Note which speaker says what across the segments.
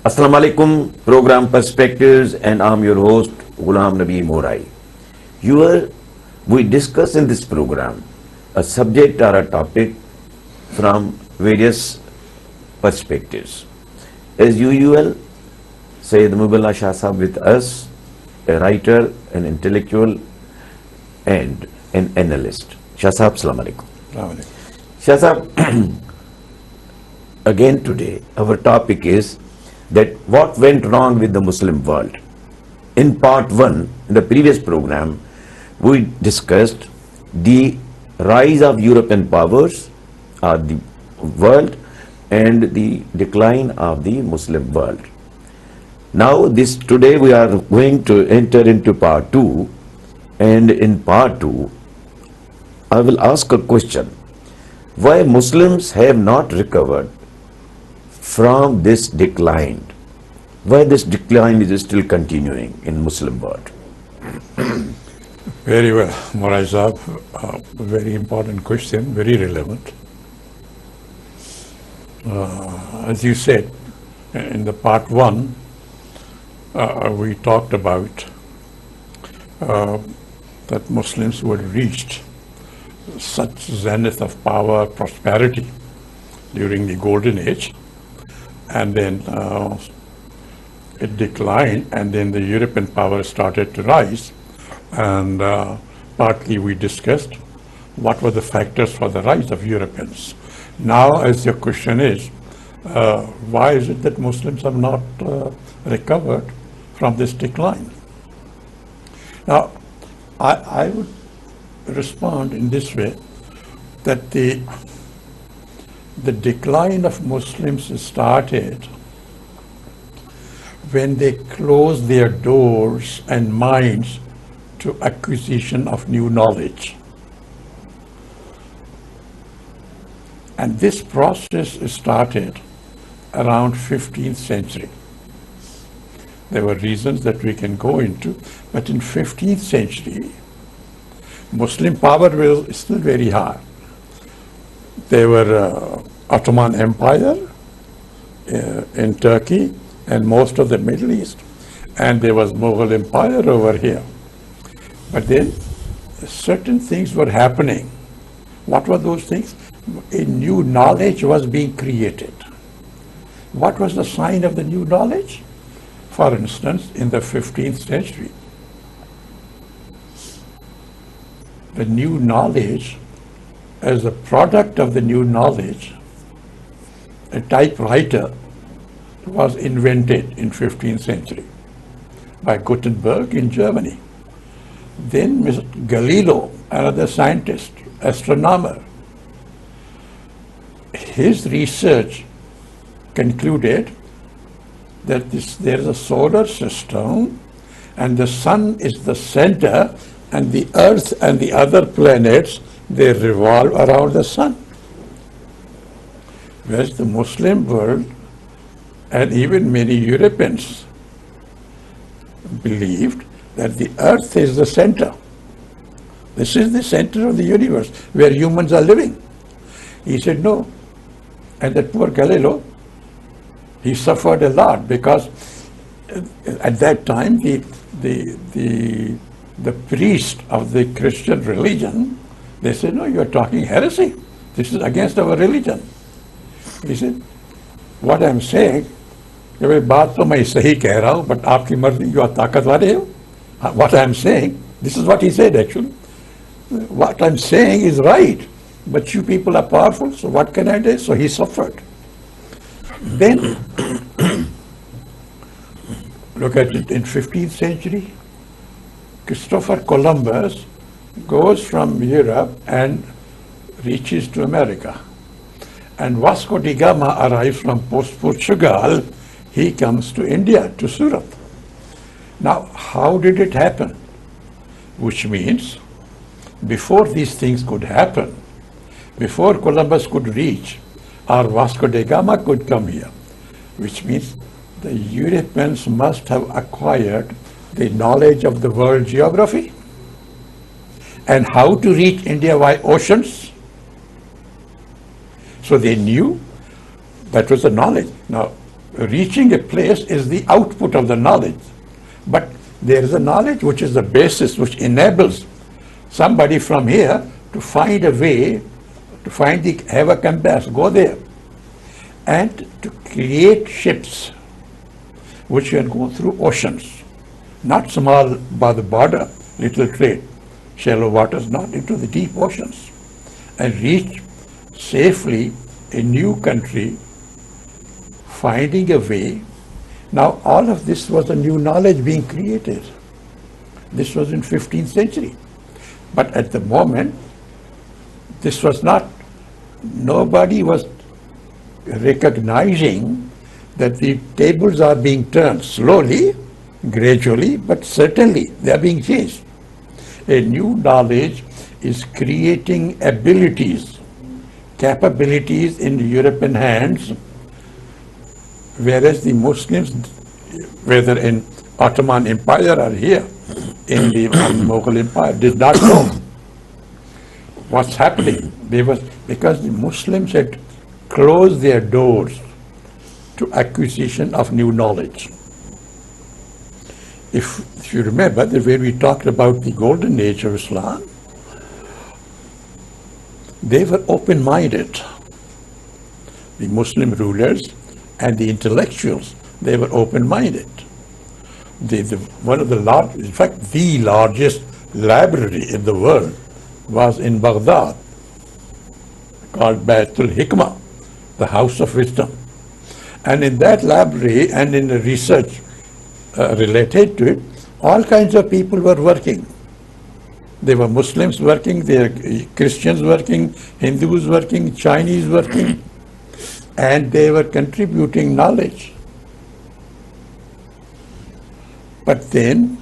Speaker 1: Assalamu alaikum, program Perspectives, and I'm your host, Ghulam Nabi Morai. We discuss in this program a subject or a topic from various perspectives. As usual, Syed Mohibullah Shah with us, a writer, an intellectual, and an analyst. Shah Sahab, Assalamu alaikum. Shah Sahab, again today, our topic is that what went wrong with the Muslim world. In part 1, in the previous program, we discussed the rise of European powers of the world and the decline of the Muslim world. Now today we are going to enter into part 2, and in part 2, I will ask a question. Why Muslims have not recovered from this decline? Why this decline is still continuing in Muslim world?
Speaker 2: Very well, Morai Sahab. Very important question, very relevant. As you said, in the part 1, we talked about that Muslims who had reached such zenith of power, prosperity during the Golden Age, and then it declined, and then the European power started to rise. And partly we discussed what were the factors for the rise of Europeans. Now, as your question is, why is it that Muslims have not recovered from this decline? Now, I would respond in this way, that the decline of Muslims started when they closed their doors and minds to acquisition of new knowledge. And this process started around 15th century. There were reasons that we can go into, but in 15th century, Muslim power was still very high. There were Ottoman Empire in Turkey and most of the Middle East, and there was Mughal Empire over here. But then certain things were happening. What were those things? A new knowledge was being created. What was the sign of the new knowledge? For instance, in the 15th century, the new knowledge, as a product of the new knowledge, a typewriter was invented in 15th century by Gutenberg in Germany. Then Galileo, another scientist, astronomer, his research concluded that there is a solar system and the sun is the center, and the earth and the other planets, they revolve around the sun. Whereas the Muslim world and even many Europeans believed that the earth is the center. This is the center of the universe where humans are living. He said no. And that poor Galileo, he suffered a lot, because at that time the priest of the Christian religion, they said, no, you're talking heresy. This is against our religion. He said, what I'm saying, बात तो मैं सही कह रहा हूँ, but आपकी मर्जी, you are ताकत वाले हो. What I'm saying, this is what he said actually. What I'm saying is right, but you people are powerful, so what can I do? So he suffered. Then, look at it, in 15th century, Christopher Columbus goes from Europe and reaches to America. And Vasco da Gama arrives from Portugal. He comes to India, to Surat. Now, how did it happen? Which means, before these things could happen, before Columbus could reach, or Vasco da Gama could come here, which means the Europeans must have acquired the knowledge of the world geography and how to reach India by oceans. So they knew that was the knowledge. Now, reaching a place is the output of the knowledge. But there is a knowledge which is the basis, which enables somebody from here to find a way, to have a compass, go there, and to create ships which can go through oceans, not small by the border, little trade, shallow waters, not into the deep oceans, and reach safely a new country, finding a way. Now all of this was a new knowledge being created. This was in 15th century. But at the moment, this was not, nobody was recognizing that the tables are being turned slowly, gradually, but certainly they are being changed. A new knowledge is creating abilities, capabilities in European hands, whereas the Muslims, whether in Ottoman Empire or here in the Mughal Empire, did not know what's happening. Because the Muslims had closed their doors to acquisition of new knowledge. If you remember, when we talked about the golden age of Islam, they were open-minded. The Muslim rulers and the intellectuals, they were open-minded. One of the in fact, the largest library in the world was in Baghdad, called Baytul Hikmah, the House of Wisdom. And in that library and in the research related to it, all kinds of people were working. There were Muslims working, there were Christians working, Hindus working, Chinese working, and they were contributing knowledge. But then,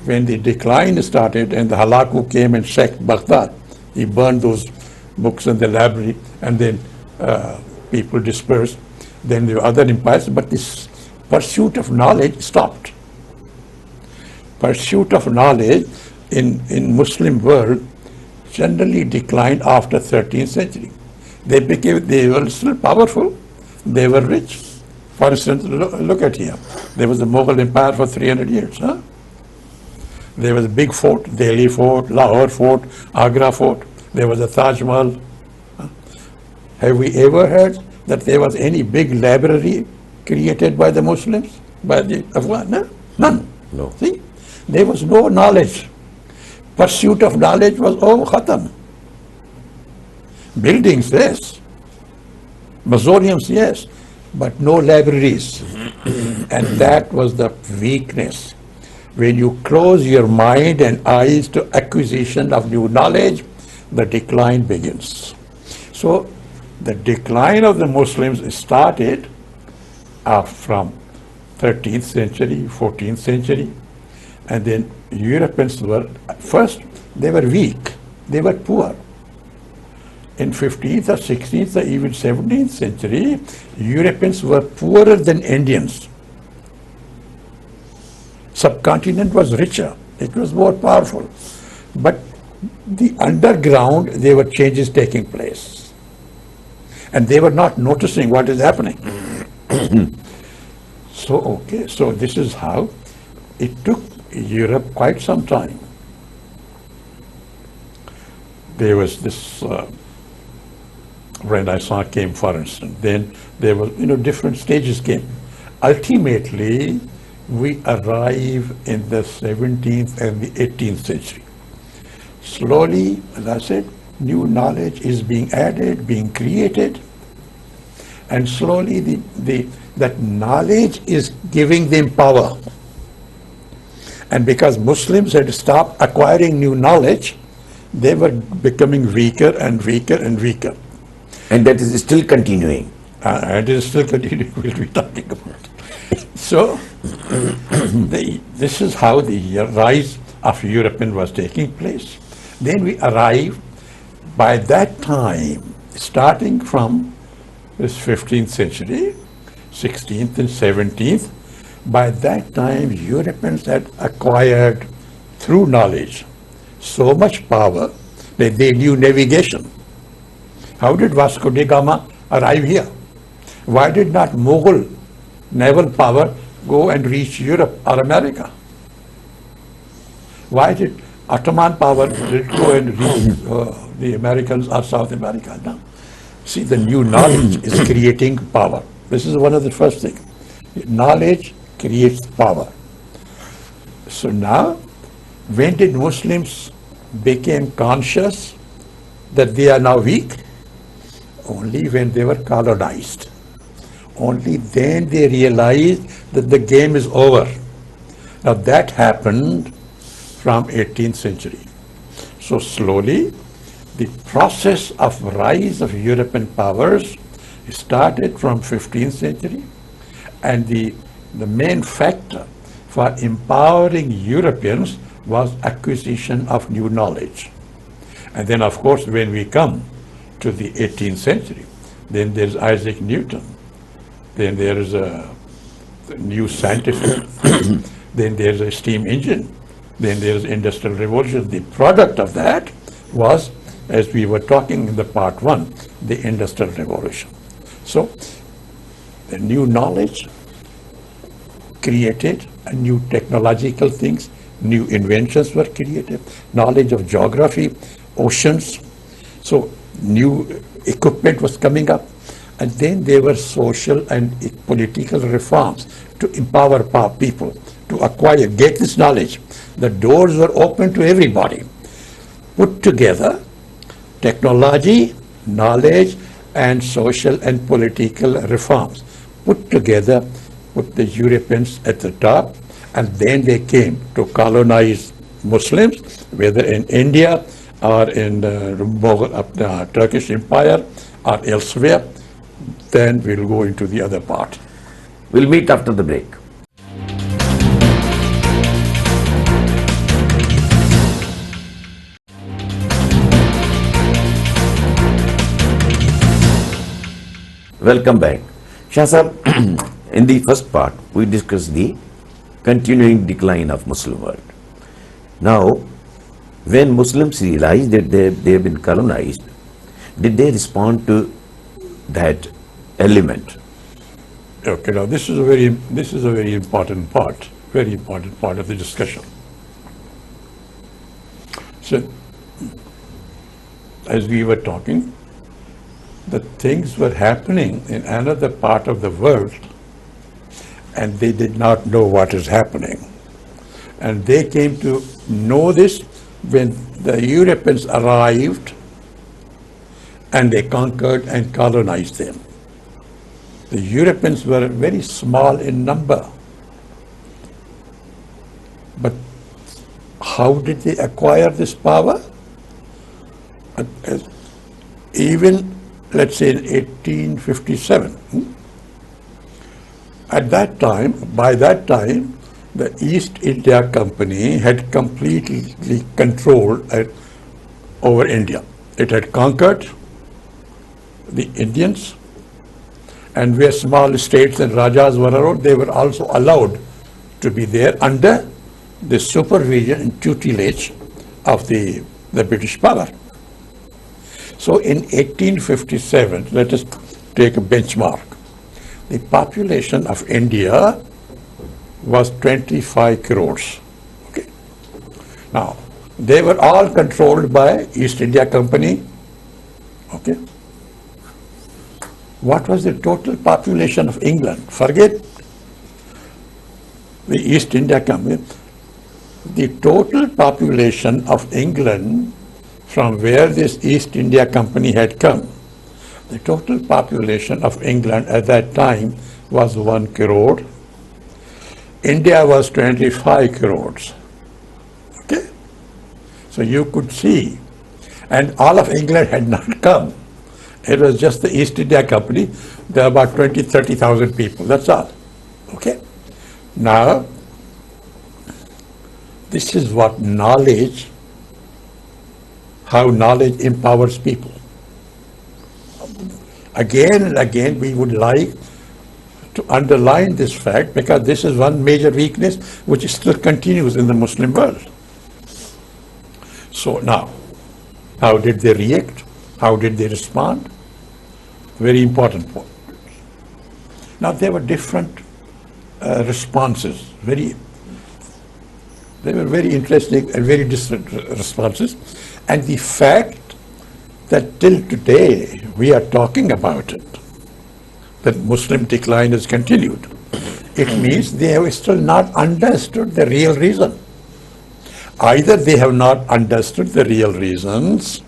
Speaker 2: when the decline started and the Halaku came and sacked Baghdad, he burned those books in the library, and then people dispersed. Then there were other empires, but this pursuit of knowledge stopped. Pursuit of knowledge in Muslim world generally declined after 13th century. They were still powerful, they were rich. For instance, look at here. There was the Mughal Empire for 300 years. There was a big fort, Delhi Fort, Lahore Fort, Agra Fort. There was a Taj Mahal. Have we ever heard that there was any big library created by the Muslims, by the Afghan? No? None.
Speaker 1: No.
Speaker 2: See? There was no knowledge. Pursuit of knowledge was, khatam. Buildings, yes. Mausoleums, yes. But no libraries. And that was the weakness. When you close your mind and eyes to acquisition of new knowledge, the decline begins. So the decline of the Muslims started from 13th century, 14th century, and then Europeans were, first they were weak, they were poor. In 15th or 16th or even 17th century, Europeans were poorer than Indians. Subcontinent was richer, it was more powerful. But the underground, there were changes taking place. And they were not noticing what is happening. So this is how it took Europe quite some time. There was this Renaissance came, for instance. Then there was, different stages came. Ultimately, we arrive in the 17th and the 18th century. Slowly, as I said, new knowledge is being added, being created, and slowly that knowledge is giving them power. And because Muslims had stopped acquiring new knowledge, they were becoming weaker and weaker and weaker.
Speaker 1: And that is still continuing.
Speaker 2: And it is still continuing, we'll be talking about it. So, this is how the rise of European was taking place. Then we arrive, by that time, starting from this 15th century, 16th and 17th, by that time Europeans had acquired, through knowledge, so much power that they knew navigation. How did Vasco da Gama arrive here? Why did not Mughal naval power go and reach Europe or America? Why did Ottoman power did go and reach the Americans or South America? No. See, the new knowledge is creating power. This is one of the first things. Knowledge creates power. So now, when did Muslims become conscious that they are now weak? Only when they were colonized. Only then they realized that the game is over. Now that happened from 18th century. So slowly, the process of rise of European powers started from 15th century, and the main factor for empowering Europeans was acquisition of new knowledge. And then of course when we come to the 18th century, then there's Isaac Newton, then there's a new scientific, then there's a steam engine, then there's industrial revolution. The product of that was, as we were talking in the part 1, the industrial revolution. So the new knowledge created a new technological things, new inventions were created, knowledge of geography, oceans. So new equipment was coming up. And then there were social and political reforms to empower people, to acquire, get this knowledge. The doors were open to everybody. Put together technology, knowledge, and social and political reforms. Put together, put the Europeans at the top, and then they came to colonize Muslims, whether in India or in the Turkish Empire or elsewhere. Then we'll go into the other part.
Speaker 1: We'll meet after the break. Welcome back. Shah Sahab, in the first part, we discussed the continuing decline of Muslim world. Now, when Muslims realized that they have been colonized, did they respond to that element?
Speaker 2: Okay, now this is a very important part of the discussion. So, as we were talking, that things were happening in another part of the world, and they did not know what is happening. And they came to know this when the Europeans arrived and they conquered and colonized them. The Europeans were very small in number. But how did they acquire this power? Even, let's say, in 1857, at that time, by that time, the East India Company had completely controlled over India. It had conquered the Indians, and where small states and rajas were around, they were also allowed to be there under the supervision and tutelage of the British power. So in 1857, let us take a benchmark. The population of India was 25 crores. Okay. Now, they were all controlled by East India Company. Okay. What was the total population of England? Forget the East India Company. The total population of England from where this East India Company had come, the total population of England at that time was 1 crore. India was 25 crores. Okay? So you could see, and all of England had not come. It was just the East India Company. There were about 20, 30,000 people. That's all. Okay? Now, this is what knowledge, how knowledge empowers people. Again and again, we would like to underline this fact because this is one major weakness which still continues in the Muslim world. So now, how did they react? How did they respond? Very important point. Now there were different responses. They were very interesting and very different responses. And the fact that till today we are talking about it, that Muslim decline has continued, it means they have still not understood the real reason. Either they have not understood the real reasons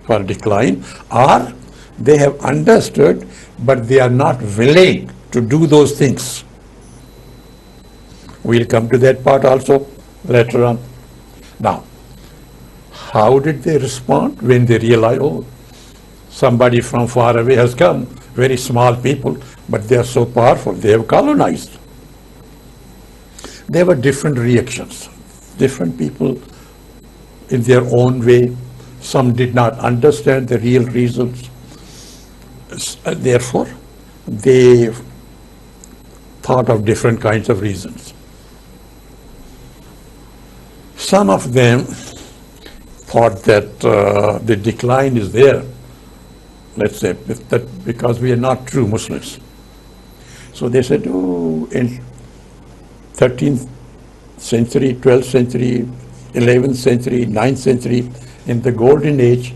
Speaker 2: for decline, or they have understood but they are not willing to do those things. We'll come to that part also later on. Now, how did they respond when they realized, oh, somebody from far away has come, very small people, but they are so powerful, they have colonized? There were different reactions. Different people in their own way. Some did not understand the real reasons. Therefore, they thought of different kinds of reasons. Some of them thought that the decline is there, let's say, that because we are not true Muslims. So they said, oh, in 13th century, 12th century, 11th century, 9th century, in the golden age,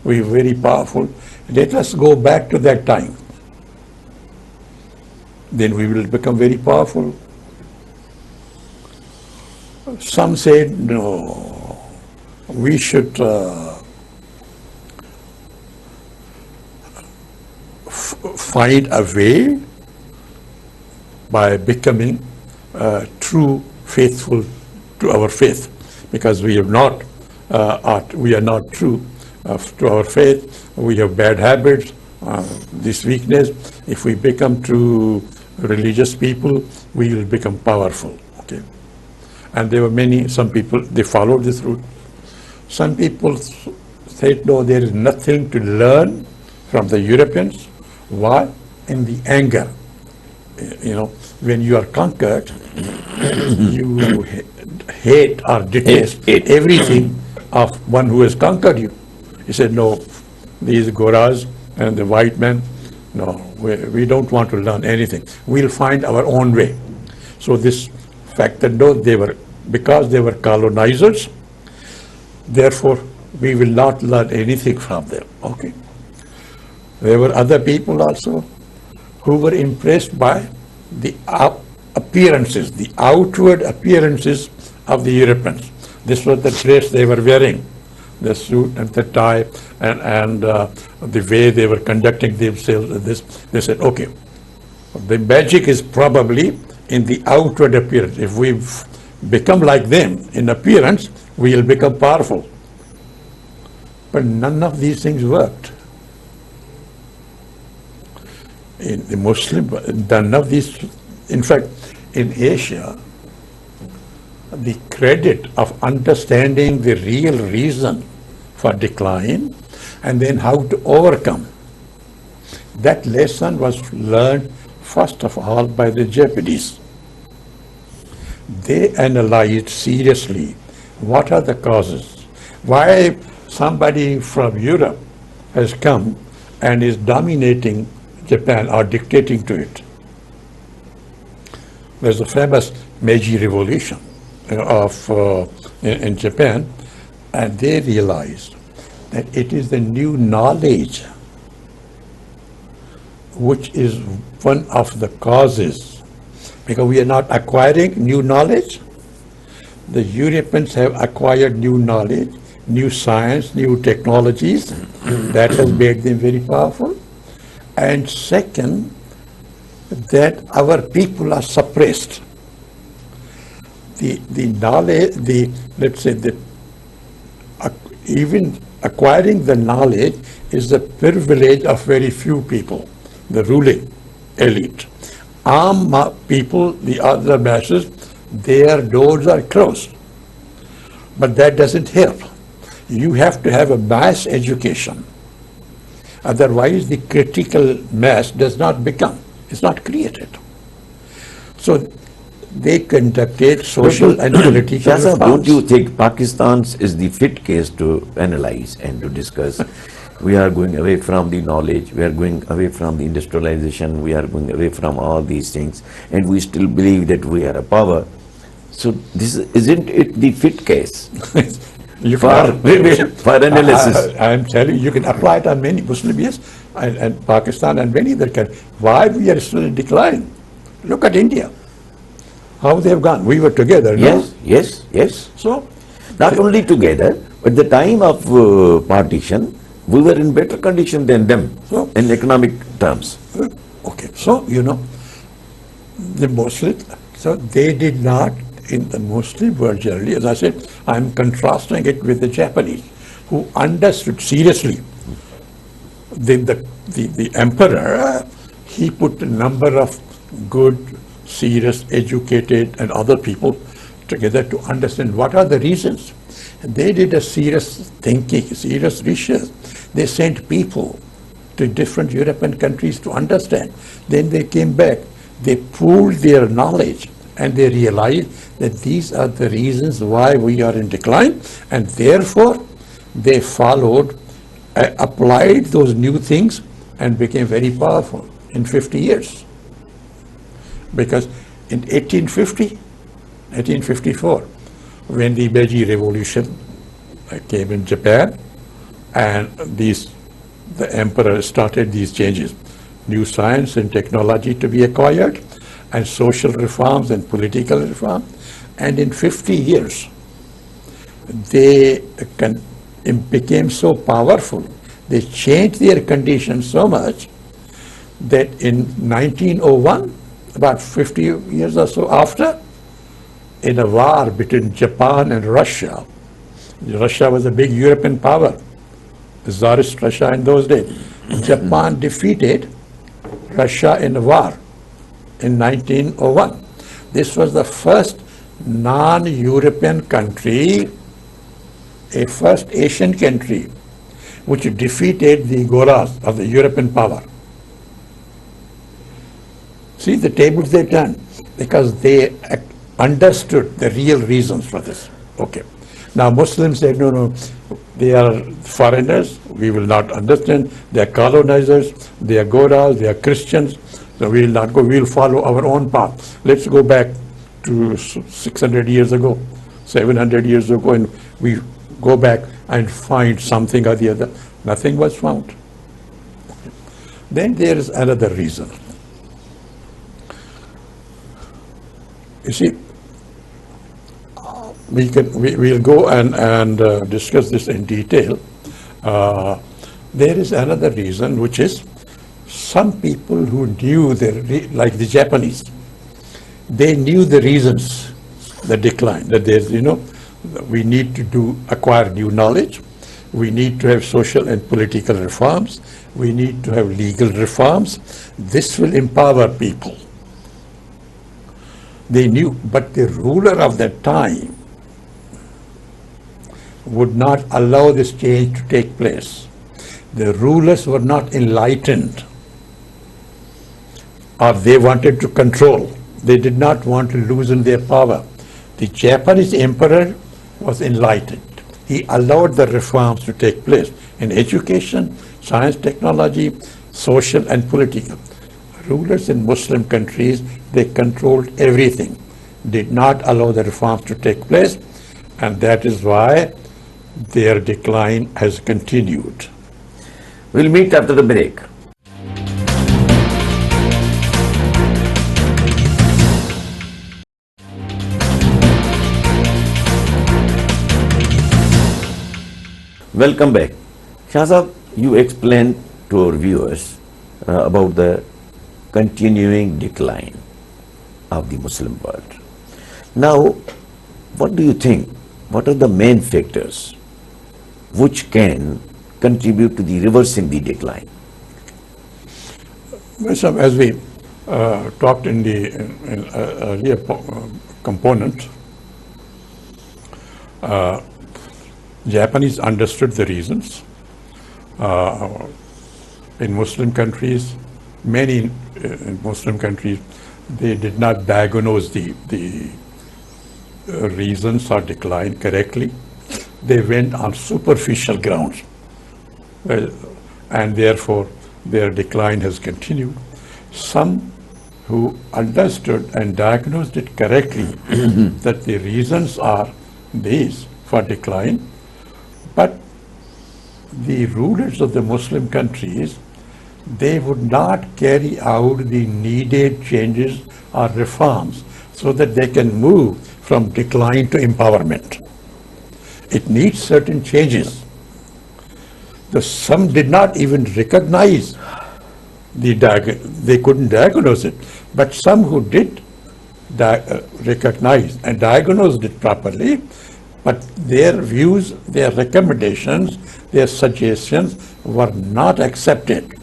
Speaker 2: we were very powerful. Let us go back to that time. Then we will become very powerful. Some said, no, we should find a way by becoming true, faithful to our faith, because we are not true to our faith. We have bad habits, this weakness. If we become true religious people, we will become powerful. Okay, and there were some people, they followed this route. Some people said, no, there is nothing to learn from the Europeans. Why? In the anger. You know, when you are conquered, you hate or detest everything of one who has conquered you. He said, no, these Goras and the white men, no, we don't want to learn anything. We'll find our own way. So this fact that no, because they were colonizers, therefore we will not learn anything from them. Okay. There were other people also who were impressed by the appearances, the outward appearances of the Europeans. This was the dress they were wearing, the suit and the tie, and the way they were conducting themselves. They said, okay, the magic is probably in the outward appearance. If we become like them in appearance, we will become powerful. But none of these things worked. In the Muslim, none of these, in fact, in Asia, the credit of understanding the real reason for decline and then how to overcome, that lesson was learned first of all by the Japanese. They analyzed seriously what are the causes, why somebody from Europe has come and is dominating Japan or dictating to it. There's a famous Meiji Revolution in Japan, and they realized that it is the new knowledge which is one of the causes, because we are not acquiring new knowledge. The Europeans have acquired new knowledge, new science, new technologies. That has made them very powerful. And second, that our people are suppressed. The knowledge, let's say, even acquiring the knowledge is the privilege of very few people, the ruling elite. People, the other masses, their doors are closed. But that doesn't help. You have to have a mass education. Otherwise, the critical mass does not become, it's not created. So they conducted social and political
Speaker 1: Shah,
Speaker 2: reforms.
Speaker 1: don't you think Pakistan is the fit case to analyze and to discuss? We are going away from the knowledge, we are going away from the industrialization, we are going away from all these things, and we still believe that we are a power. So this isn't it the fit case
Speaker 2: You
Speaker 1: for,
Speaker 2: can,
Speaker 1: for analysis?
Speaker 2: I'm telling you, you can apply it on many Muslim, yes, and Pakistan and many other countries. Why we are still in decline? Look at India, how they have gone. We were together, no?
Speaker 1: Yes, yes, yes.
Speaker 2: So,
Speaker 1: Not only together, at the time of partition, we were in better condition than them
Speaker 2: So-
Speaker 1: in economic terms.
Speaker 2: okay, so, the Muslims, so they did not, in the Muslim world generally, as I said, I'm contrasting it with the Japanese, who understood seriously. The emperor, he put a number of good, serious, educated, and other people together to understand what are the reasons. They did a serious thinking, serious research. They sent people to different European countries to understand. Then they came back, they pooled their knowledge, and they realized that these are the reasons why we are in decline, and therefore they followed, applied those new things, and became very powerful in 50 years. Because in 1854, when the Meiji Revolution came in Japan, and the emperor started these changes, new science and technology to be acquired, and social reforms and political reform. And in 50 years, they became so powerful, they changed their conditions so much that in 1901, about 50 years or so after, in a war between Japan and Russia, Russia was a big European power, the Tsarist Russia in those days. Japan defeated Russia in a war in 1901. This was the first non-European country, a first Asian country, which defeated the Goras of the European power. See the tables they turned, because they understood the real reasons for this. Okay. Now Muslims said, no, they are foreigners, we will not understand, they are colonizers, they are Goras, they are Christians, so we will not go, we will follow our own path. Let's go back to 600 years ago, 700 years ago, and we go back and find something or the other. Nothing was found. Then there is another reason. You see, we'll go and discuss this in detail. There is another reason, which is some people who knew like the Japanese, they knew the reasons, the decline, that there's, we need to acquire new knowledge, we need to have social and political reforms, we need to have legal reforms. This will empower people. They knew, but the ruler of that time would not allow this change to take place. The rulers were not enlightened, or they wanted to control. They did not want to loosen their power. The Japanese emperor was enlightened. He allowed the reforms to take place in education, science, technology, social and political. Rulers in Muslim countries, they controlled everything, did not allow the reforms to take place, and that is why their decline has continued.
Speaker 1: We'll meet after the break. Welcome back. Shah Sahab, you explained to our viewers about the continuing decline of the Muslim world. Now, what do you think? What are the main factors which can contribute to the reversing the decline?
Speaker 2: Well, as we talked in the earlier component, Japanese understood the reasons. In Muslim countries, many Muslim countries, they did not diagnose the reasons or decline correctly. They went on superficial grounds. Well, and therefore their decline has continued. Some who understood and diagnosed it correctly, that the reasons are these for decline, but the rulers of the Muslim countries, they would not carry out the needed changes or reforms so that they can move from decline to empowerment. It needs certain changes. Some did not even recognize they couldn't diagnose it, but some who did recognize and diagnosed it properly, but their views, their recommendations, their suggestions were not accepted.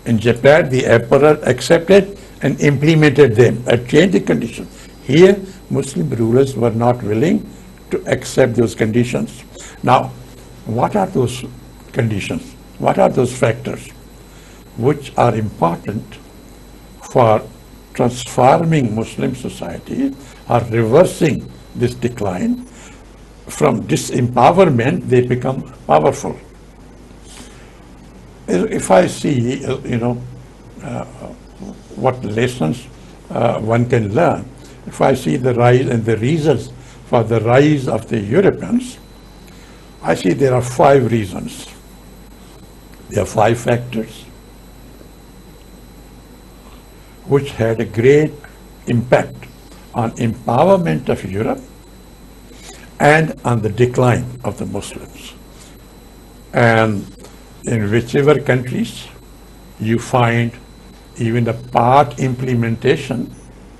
Speaker 2: In Japan, the emperor accepted and implemented them and changed the conditions. Here, Muslim rulers were not willing to accept those conditions. Now, what are those conditions? What are those factors which are important for transforming Muslim society or reversing this decline? From disempowerment, they become powerful. If I see, what lessons one can learn, if I see the rise and the reasons for the rise of the Europeans, I see there are 5 reasons. There are 5 factors which had a great impact on empowerment of Europe and on the decline of the Muslims. And in whichever countries you find even a part implementation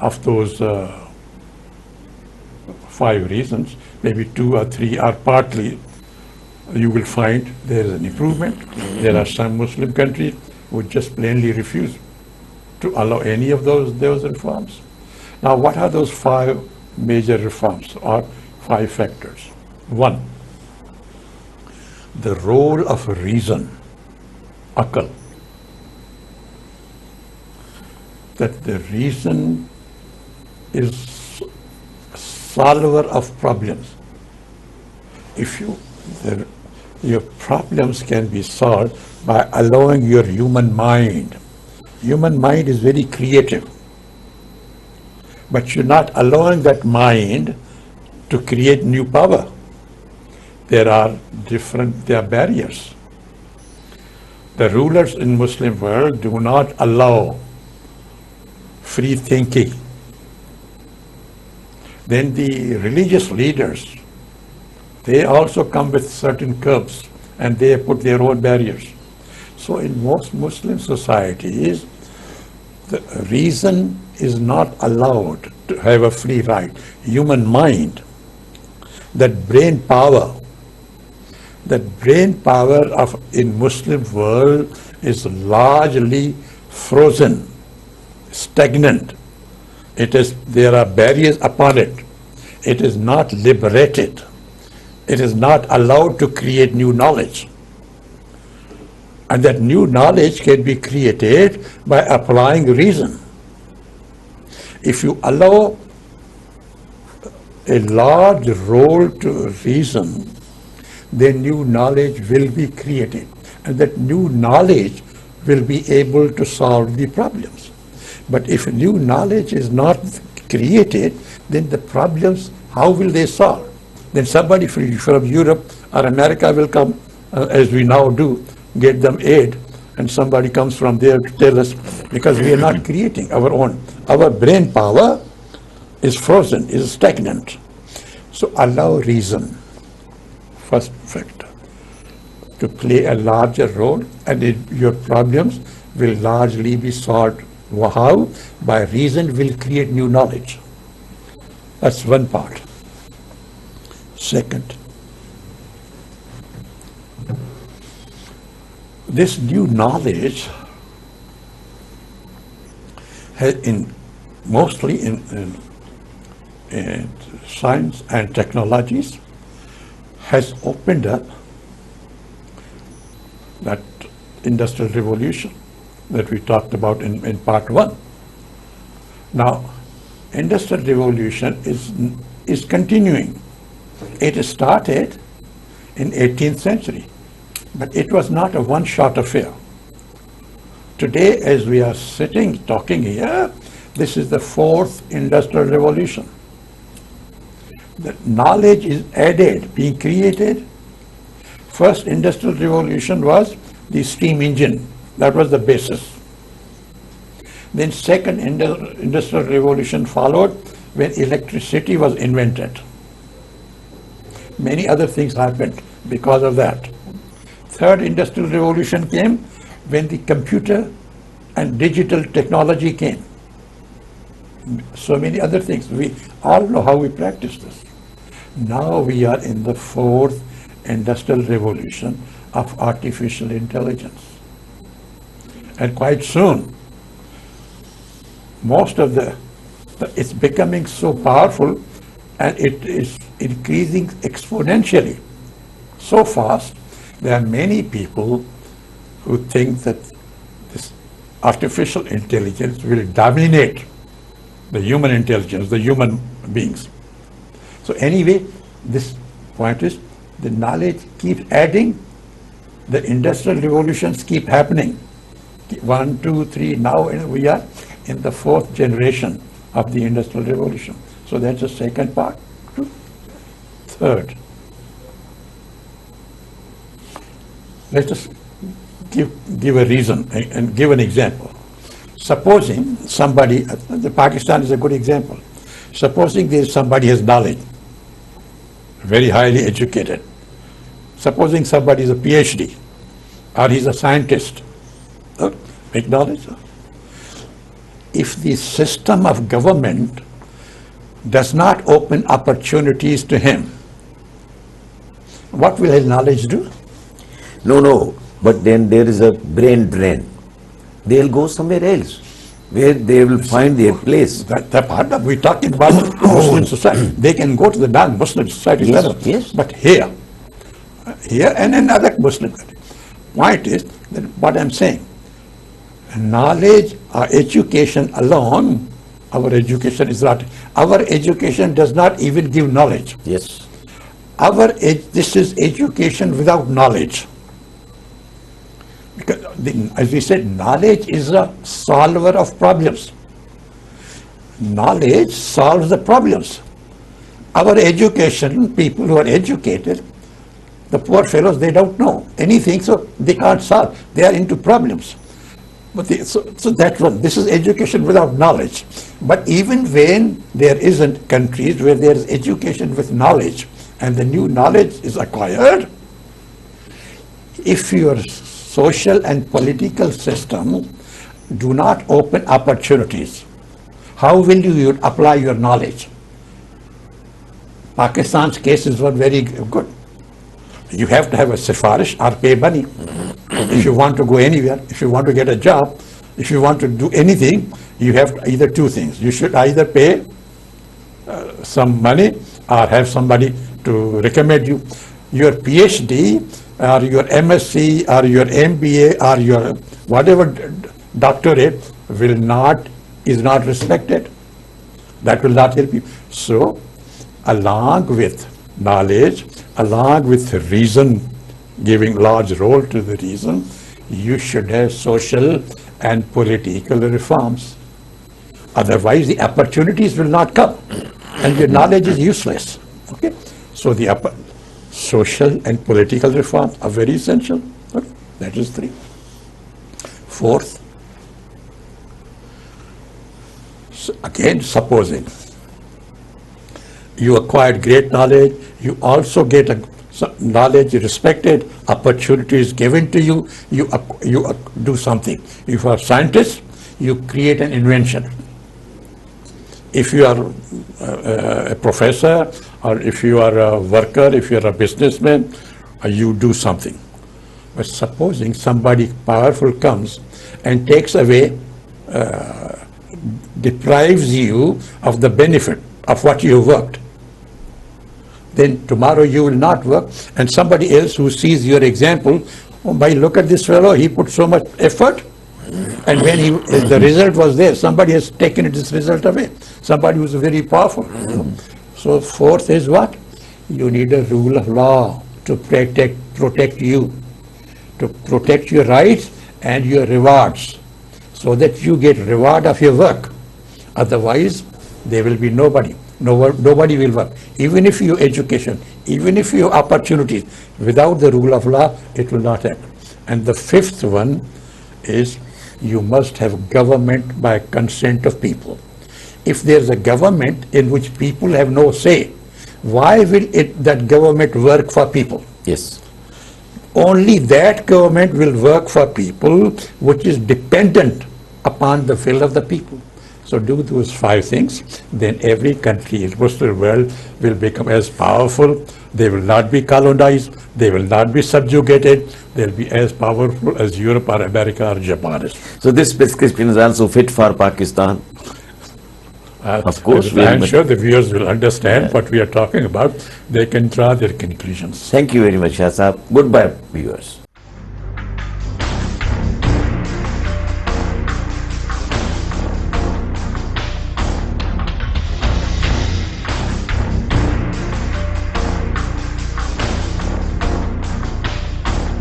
Speaker 2: of those 5 reasons, maybe 2 or 3 are partly, you will find there is an improvement. There are some Muslim countries who just plainly refuse to allow any of those reforms. Now, what are those 5 major reforms or 5 factors? 1, the role of reason, akal. That the reason is solver of problems. If your problems can be solved by allowing your human mind. Human mind is very creative, but you're not allowing that mind to create new power. There are barriers. The rulers in Muslim world do not allow free thinking. Then the religious leaders, they also come with certain curbs and they put their own barriers. So in most Muslim societies, the reason is not allowed to have a free ride. Human mind, that brain power in Muslim world is largely frozen, stagnant. There are barriers upon it. It is not liberated. It is not allowed to create new knowledge. And that new knowledge can be created by applying reason. If you allow a large role to reason, then new knowledge will be created. And that new knowledge will be able to solve the problems. But if new knowledge is not created, then the problems, how will they solve? Then somebody from Europe or America will come, as we now do, get them aid, and somebody comes from there to tell us, because we are not creating our own. Our brain power is frozen, is stagnant. So allow reason, first factor, to play a larger role, and your problems will largely be solved. How? By reason will create new knowledge. That's one part. Second, this new knowledge mostly in science and technologies has opened up that industrial revolution that we talked about in part 1. Now, industrial revolution is continuing. It started in 18th century. But it was not a one-shot affair. Today, as we are sitting, talking here, this is the fourth industrial revolution. The knowledge is added, being created. First industrial revolution was the steam engine. That was the basis. Then second industrial revolution followed when electricity was invented. Many other things happened because of that. Third industrial revolution came when the computer and digital technology came. So many other things. We all know how we practice this. Now we are in the fourth industrial revolution of artificial intelligence. And quite soon, most of it's becoming so powerful, and it is increasing exponentially so fast. There are many people who think that this artificial intelligence will dominate the human intelligence, the human beings. So anyway, this point is the knowledge keeps adding, the industrial revolutions keep happening. 1, 2, 3, now we are in the fourth generation of the industrial revolution. So that's the second part. Third, let us give a reason and give an example. Supposing somebody, the Pakistan is a good example. Supposing there is somebody has knowledge, very highly educated. Supposing somebody is a PhD or he's a scientist, big knowledge. If the system of government does not open opportunities to him, what will his knowledge do?
Speaker 1: No, but then there is a brain drain. They'll go somewhere else where they will find their place.
Speaker 2: That part of we're talking about Muslim society. They can go to the non-Muslim society.
Speaker 1: Yes.
Speaker 2: But here and in other Muslim countries. Point is that what I'm saying, knowledge or education alone, our education is not, our education does not even give knowledge.
Speaker 1: Yes.
Speaker 2: This is education without knowledge. Because, as we said, knowledge is a solver of problems. Knowledge solves the problems. Our education, people who are educated, the poor fellows, they don't know anything, so they can't solve. They are into problems. But so that's one. This is education without knowledge. But even when there isn't countries where there is education with knowledge, and the new knowledge is acquired, if your social and political system do not open opportunities, how will you apply your knowledge? Pakistan's case is one very good. You have to have a sifarish or pay money. If you want to go anywhere, if you want to get a job, if you want to do anything, you have to either two things. You should either pay some money or have somebody to recommend you. Your PhD or your MSc or your MBA or your whatever doctorate is not respected. That will not help you. So, along with knowledge, along with reason, giving large role to the reason, you should have social and political reforms. Otherwise, the opportunities will not come, and your knowledge is useless. Okay, so the social and political reforms are very essential. Okay? That is 3. Fourth, again, supposing you acquired great knowledge, you also get knowledge respected, opportunities given to you, you do something. If you are a scientist, you create an invention. If you are a professor, or if you are a worker, if you are a businessman, you do something. But supposing somebody powerful comes and takes away, deprives you of the benefit of what you worked, then tomorrow you will not work, and somebody else who sees your example, oh, by look at this fellow, he put so much effort, and when the result was there, somebody has taken this result away. Somebody who's very powerful. So fourth is what? You need a rule of law to protect you. to protect your rights and your rewards, so that you get reward of your work. Otherwise, there will be nobody. Nobody will work. Even if you education, even if you opportunities, without the rule of law, it will not happen. And the fifth one is you must have government by consent of people. If there's a government in which people have no say, why will that government work for people?
Speaker 1: Yes.
Speaker 2: Only that government will work for people which is dependent upon the will of the people. So do those five things, then every country in the Muslim world will become as powerful. They will not be colonized, they will not be subjugated, they'll be as powerful as Europe or America or Japan is.
Speaker 1: So this prescription is also fit for Pakistan. Of course,
Speaker 2: I'm sure the viewers will understand what we are talking about. They can draw their conclusions.
Speaker 1: Thank you very much, Shah Saab. Goodbye, viewers.